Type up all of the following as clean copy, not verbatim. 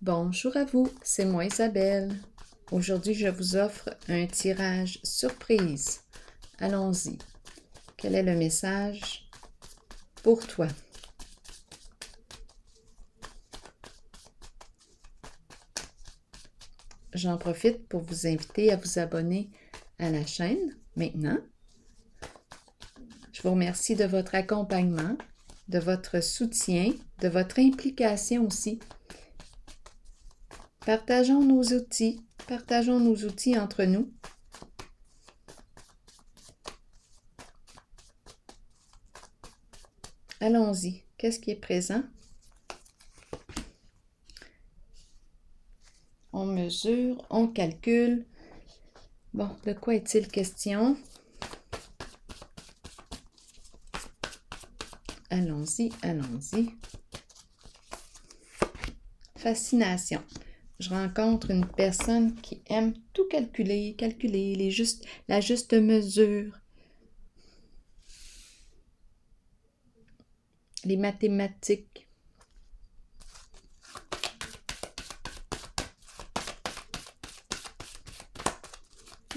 Bonjour à vous, c'est moi Isabelle. Aujourd'hui, je vous offre un tirage surprise. Allons-y. Quel est le message pour toi? J'en profite pour vous inviter à vous abonner à la chaîne maintenant. Je vous remercie de votre accompagnement, de votre soutien, de votre implication aussi. Partageons nos outils entre nous. Allons-y. Qu'est-ce qui est présent? On mesure, on calcule. Bon, de quoi est-il question? Allons-y, allons-y. Fascination. Je rencontre une personne qui aime tout calculer, la juste mesure, les mathématiques.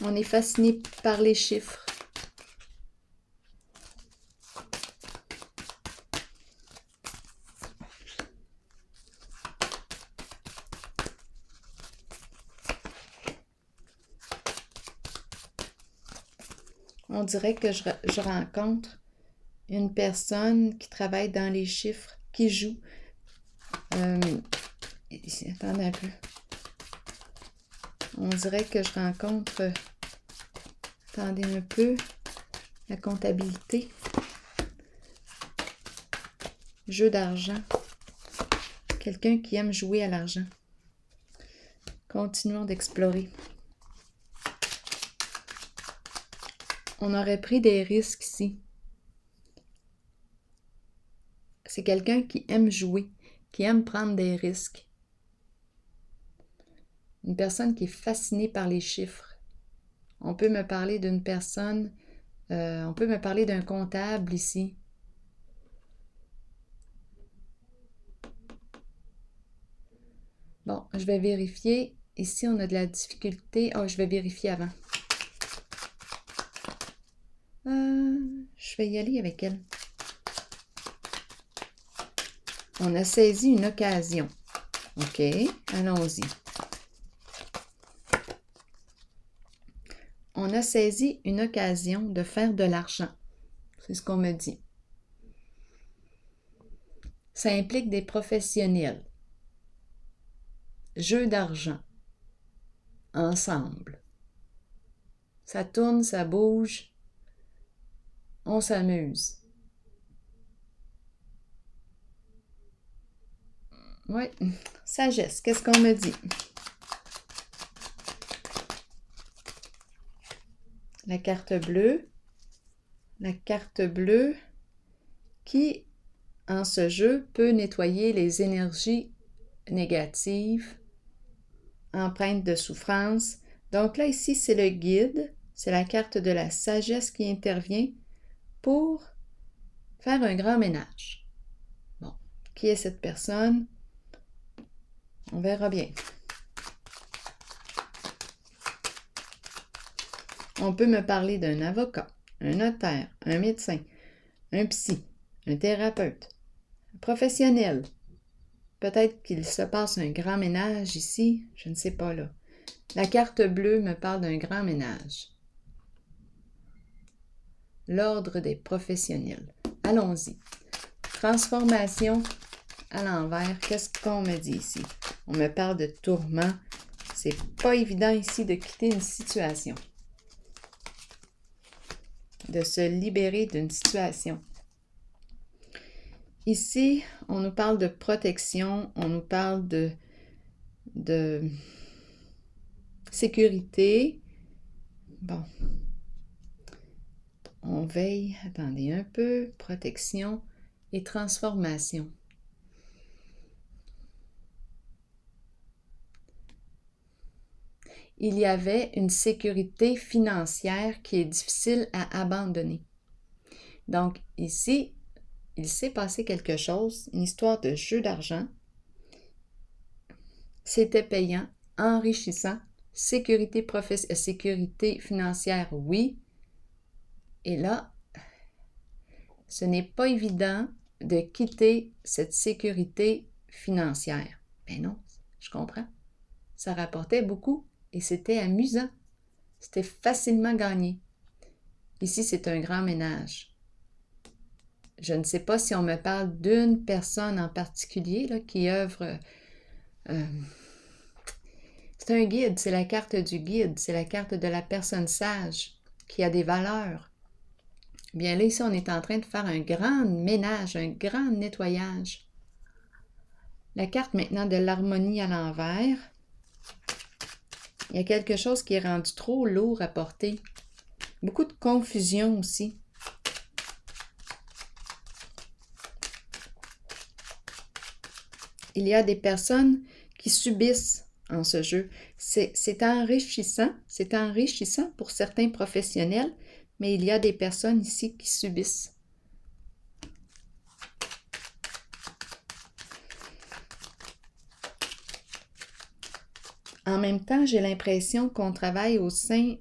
On est fasciné par les chiffres. On dirait que je rencontre une personne qui travaille dans les chiffres, qui joue. Attendez un peu. On dirait que je rencontre... Attendez un peu. La comptabilité. Jeu d'argent. Quelqu'un qui aime jouer à l'argent. Continuons d'explorer. On aurait pris des risques ici. C'est quelqu'un qui aime jouer, qui aime prendre des risques. Une personne qui est fascinée par les chiffres. On peut me parler d'une personne, on peut me parler d'un comptable ici. Bon, je vais vérifier. Ici, on a de la difficulté. Oh, je vais vérifier avant. Je vais y aller avec elle. On a saisi une occasion. OK, allons-y. On a saisi une occasion de faire de l'argent. C'est ce qu'on me dit. Ça implique des professionnels. Jeu d'argent. Ensemble. Ça tourne, ça bouge. On s'amuse. Oui, sagesse, qu'est-ce qu'on me dit? La carte bleue qui, en ce jeu, peut nettoyer les énergies négatives, empreintes de souffrance. Donc là, ici, c'est le guide, c'est la carte de la sagesse qui intervient pour faire un grand ménage. Bon, qui est cette personne? On verra bien. On peut me parler d'un avocat, un notaire, un médecin, un psy, un thérapeute, un professionnel. Peut-être qu'il se passe un grand ménage ici, je ne sais pas là. La carte bleue me parle d'un grand ménage. L'ordre des professionnels. Allons-y. Transformation à l'envers. Qu'est-ce qu'on me dit ici? On me parle de tourment. C'est pas évident ici de quitter une situation. De se libérer d'une situation. Ici, on nous parle de protection, on nous parle de sécurité. Bon. On veille, attendez un peu, protection et transformation. Il y avait une sécurité financière qui est difficile à abandonner. Donc ici, il s'est passé quelque chose, une histoire de jeu d'argent. c'était payant, enrichissant, sécurité financière, oui. Et là, ce n'est pas évident de quitter cette sécurité financière. Ben non, je comprends. Ça rapportait beaucoup et c'était amusant. C'était facilement gagné. Ici, c'est un grand ménage. Je ne sais pas si on me parle d'une personne en particulier là, qui œuvre. C'est un guide, c'est la carte du guide, c'est la carte de la personne sage qui a des valeurs. Bien là, ici, on est en train de faire un grand ménage, un grand nettoyage. La carte maintenant de l'harmonie à l'envers. Il y a quelque chose qui est rendu trop lourd à porter. Beaucoup de confusion aussi. Il y a des personnes qui subissent en ce jeu. C'est enrichissant pour certains professionnels, mais il y a des personnes ici qui subissent. En même temps, j'ai l'impression qu'on travaille au sein...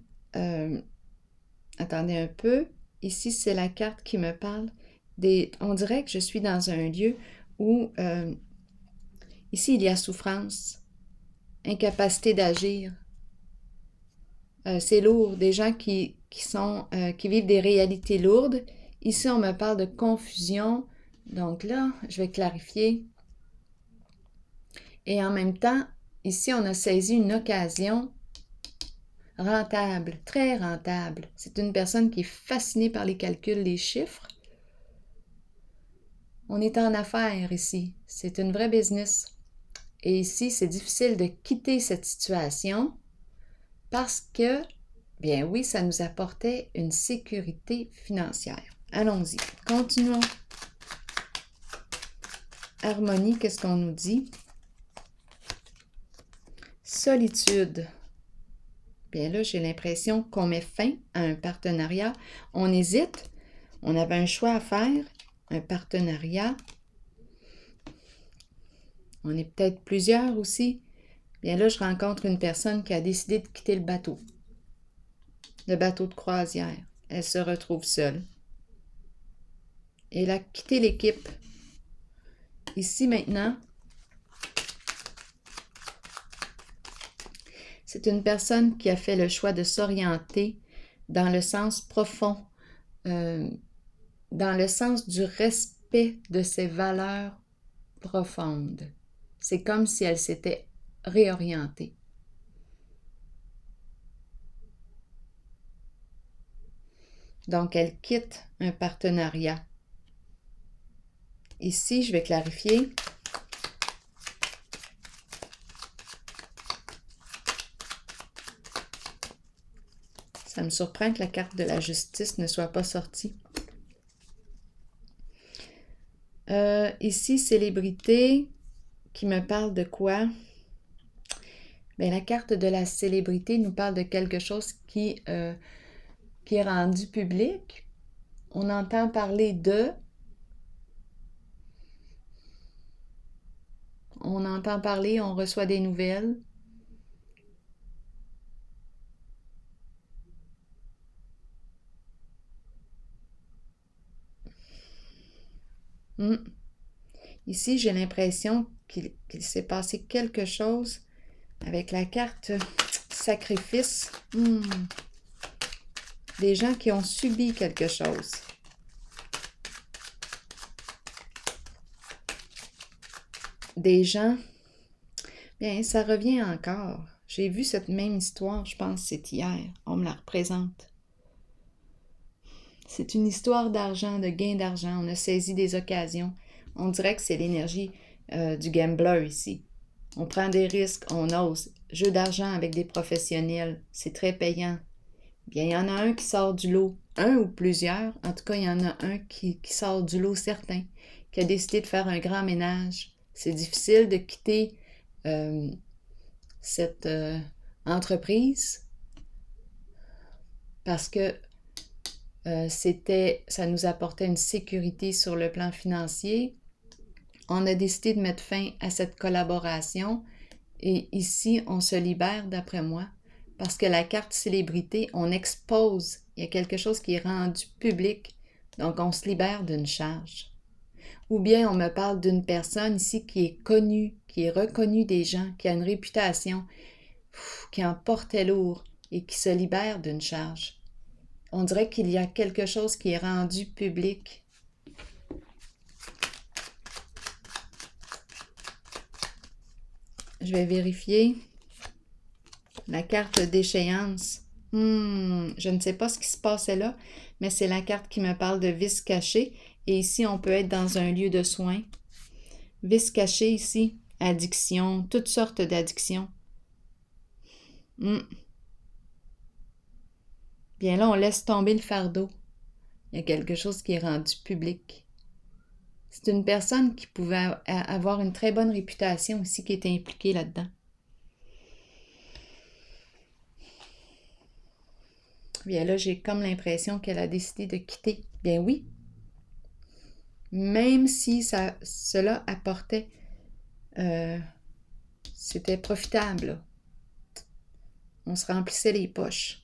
attendez un peu. Ici, c'est la carte qui me parle. On dirait que je suis dans un lieu où... ici, il y a souffrance, incapacité d'agir. C'est lourd. Des gens qui vivent des réalités lourdes. Ici, on me parle de confusion. Donc là, je vais clarifier. Et en même temps, ici, on a saisi une occasion rentable, très rentable. C'est une personne qui est fascinée par les calculs, les chiffres. On est en affaires ici. C'est une vraie business. Et ici, c'est difficile de quitter cette situation parce que, bien oui, ça nous apportait une sécurité financière. Allons-y, continuons. Harmonie, qu'est-ce qu'on nous dit? Solitude. Bien là, j'ai l'impression qu'on met fin à un partenariat. On hésite. On avait un choix à faire, un partenariat. On est peut-être plusieurs aussi. Bien là, je rencontre une personne qui a décidé de quitter le bateau de croisière. Elle se retrouve seule. Elle a quitté l'équipe. Ici maintenant, c'est une personne qui a fait le choix de s'orienter dans le sens profond, dans le sens du respect de ses valeurs profondes. C'est comme si elle s'était réorientée. Donc, elle quitte un partenariat. Ici, je vais clarifier. Ça me surprend que la carte de la justice ne soit pas sortie. Ici, célébrité, qui me parle de quoi? Bien, la carte de la célébrité nous parle de quelque chose qui est rendu public. On entend parler de... On entend parler, on reçoit des nouvelles. Ici, j'ai l'impression qu'il s'est passé quelque chose avec la carte sacrifice. Des gens qui ont subi quelque chose. Des gens... Bien, ça revient encore. J'ai vu cette même histoire, je pense que c'est hier. On me la représente. C'est une histoire d'argent, de gain d'argent. On a saisi des occasions. On dirait que c'est l'énergie du gambler ici. On prend des risques, on ose. Jeu d'argent avec des professionnels, c'est très payant. Bien, il y en a un qui sort du lot, un ou plusieurs. En tout cas, il y en a un qui sort du lot certain, qui a décidé de faire un grand ménage. C'est difficile de quitter cette entreprise parce que ça nous apportait une sécurité sur le plan financier. On a décidé de mettre fin à cette collaboration Et ici, on se libère d'après moi, parce que la carte célébrité, on expose, il y a quelque chose qui est rendu public, donc on se libère d'une charge. Ou bien on me parle d'une personne ici qui est connue, qui est reconnue des gens, qui a une réputation, qui en portait lourd et qui se libère d'une charge. On dirait qu'il y a quelque chose qui est rendu public. Je vais vérifier la carte d'échéance. Je ne sais pas ce qui se passait là, mais c'est la carte qui me parle de vice caché. Et ici, on peut être dans un lieu de soins. Vice caché ici, addiction, toutes sortes d'addictions. Bien là, on laisse tomber le fardeau. Il y a quelque chose qui est rendu public. C'est une personne qui pouvait avoir une très bonne réputation aussi qui était impliquée là-dedans. Bien là, j'ai comme l'impression qu'elle a décidé de quitter. Bien oui. Même si cela apportait... c'était profitable. On se remplissait les poches.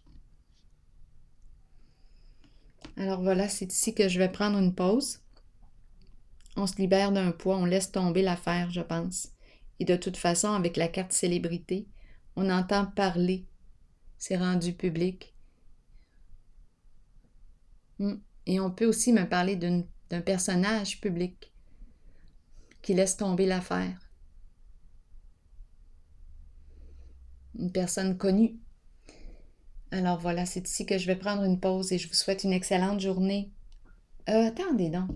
Alors voilà, c'est ici que je vais prendre une pause. On se libère d'un poids, on laisse tomber l'affaire, je pense. Et de toute façon, avec la carte célébrité, on entend parler. C'est rendu public. Et on peut aussi me parler d'un personnage public qui laisse tomber l'affaire. Une personne connue. Alors voilà, c'est ici que je vais prendre une pause et je vous souhaite une excellente journée. Attendez donc.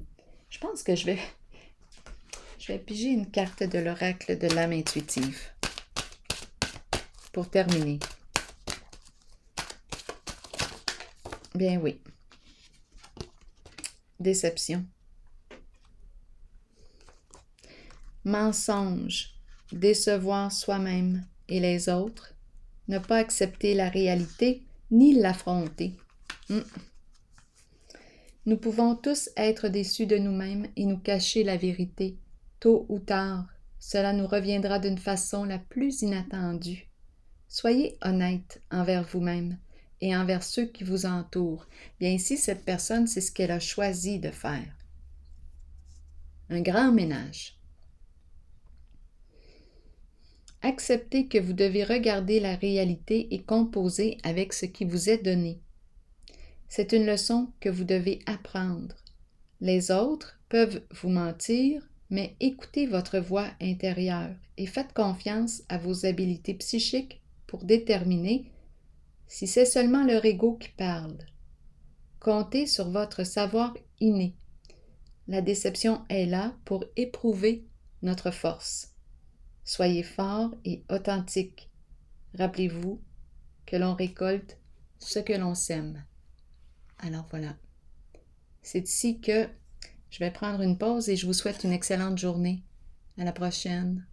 Je pense que je vais piger une carte de l'oracle de l'âme intuitive. Pour terminer. Bien oui. Déception. Mensonge. Décevoir soi-même et les autres. Ne pas accepter la réalité ni l'affronter. Nous pouvons tous être déçus de nous-mêmes et nous cacher la vérité. Tôt ou tard, cela nous reviendra d'une façon la plus inattendue. Soyez honnête envers vous-même et envers ceux qui vous entourent. Bien ici, cette personne, c'est ce qu'elle a choisi de faire. Un grand ménage. Acceptez que vous devez regarder la réalité et composer avec ce qui vous est donné. C'est une leçon que vous devez apprendre. Les autres peuvent vous mentir, mais écoutez votre voix intérieure et faites confiance à vos habiletés psychiques pour déterminer si c'est seulement leur ego qui parle. Comptez sur votre savoir inné. La déception est là pour éprouver notre force. Soyez fort et authentique. Rappelez-vous que l'on récolte ce que l'on sème. Alors voilà. C'est ici que je vais prendre une pause et je vous souhaite une excellente journée. À la prochaine.